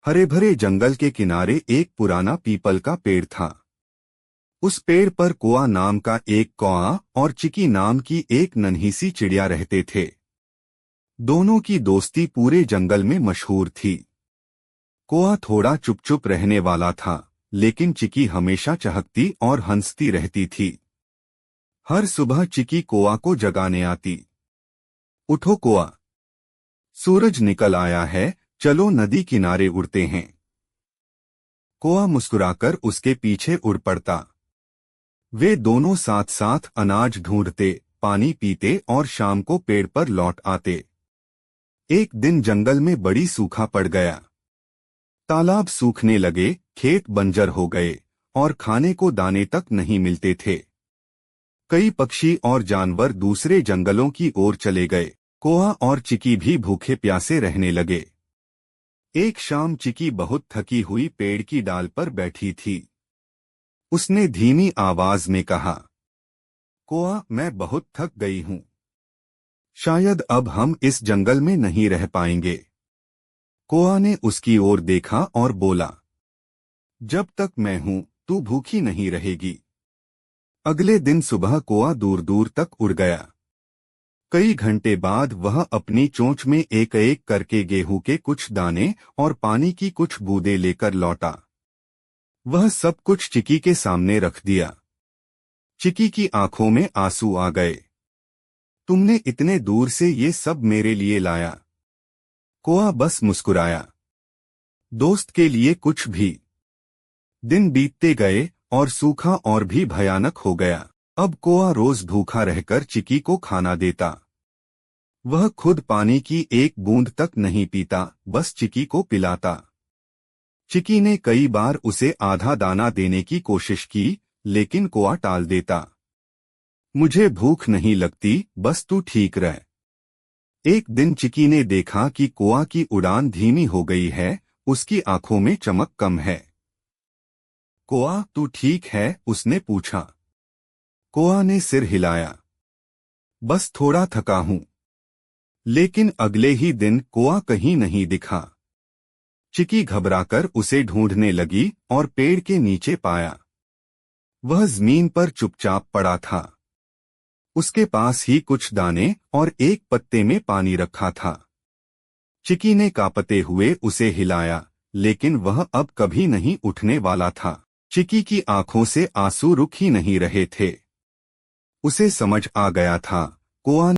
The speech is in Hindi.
हरे भरे जंगल के किनारे एक पुराना पीपल का पेड़ था। उस पेड़ पर कोआ नाम का एक कौआ और चिकी नाम की एक नन्ही सी चिड़िया रहते थे। दोनों की दोस्ती पूरे जंगल में मशहूर थी। कोआ थोड़ा चुप चुप रहने वाला था, लेकिन चिकी हमेशा चहकती और हंसती रहती थी। हर सुबह चिकी कोआ को जगाने आती। उठो कोआ, सूरज निकल आया है, चलो नदी किनारे उड़ते हैं। कोआ मुस्कुराकर उसके पीछे उड़ पड़ता। वे दोनों साथ साथ अनाज ढूंढते, पानी पीते और शाम को पेड़ पर लौट आते। एक दिन जंगल में बड़ी सूखा पड़ गया। तालाब सूखने लगे, खेत बंजर हो गए और खाने को दाने तक नहीं मिलते थे। कई पक्षी और जानवर दूसरे जंगलों की ओर चले गए। कोआ और चिकी भी भूखे प्यासे रहने लगे। एक शाम चिकी बहुत थकी हुई पेड़ की डाल पर बैठी थी। उसने धीमी आवाज में कहा, कोआ, मैं बहुत थक गई हूं। शायद अब हम इस जंगल में नहीं रह पाएंगे। कोआ ने उसकी ओर देखा और बोला, जब तक मैं हूं, तू भूखी नहीं रहेगी। अगले दिन सुबह कोआ दूर दूर तक उड़ गया। कई घंटे बाद वह अपनी चोंच में एक एक करके गेहूं के कुछ दाने और पानी की कुछ बूंदें लेकर लौटा। वह सब कुछ चिकी के सामने रख दिया। चिकी की आंखों में आंसू आ गए। तुमने इतने दूर से ये सब मेरे लिए लाया? कोआ बस मुस्कुराया। दोस्त के लिए कुछ भी। दिन बीतते गए और सूखा और भी भयानक हो गया। अब कोआ रोज भूखा रहकर चिकी को खाना देता। वह खुद पानी की एक बूंद तक नहीं पीता, बस चिकी को पिलाता। चिकी ने कई बार उसे आधा दाना देने की कोशिश की, लेकिन कोआ टाल देता। मुझे भूख नहीं लगती, बस तू ठीक रह। एक दिन चिकी ने देखा कि कोआ की उड़ान धीमी हो गई है, उसकी आंखों में चमक कम है। कोआ, तू ठीक है? उसने पूछा। कोआ ने सिर हिलाया। बस थोड़ा थका हूं। लेकिन अगले ही दिन कोआ कहीं नहीं दिखा। चिकी घबराकर उसे ढूंढने लगी और पेड़ के नीचे पाया। वह जमीन पर चुपचाप पड़ा था। उसके पास ही कुछ दाने और एक पत्ते में पानी रखा था। चिकी ने कांपते हुए उसे हिलाया, लेकिन वह अब कभी नहीं उठने वाला था। चिकी की आंखों से आंसू रुक ही नहीं रहे थे। उसे समझ आ गया था, कोआ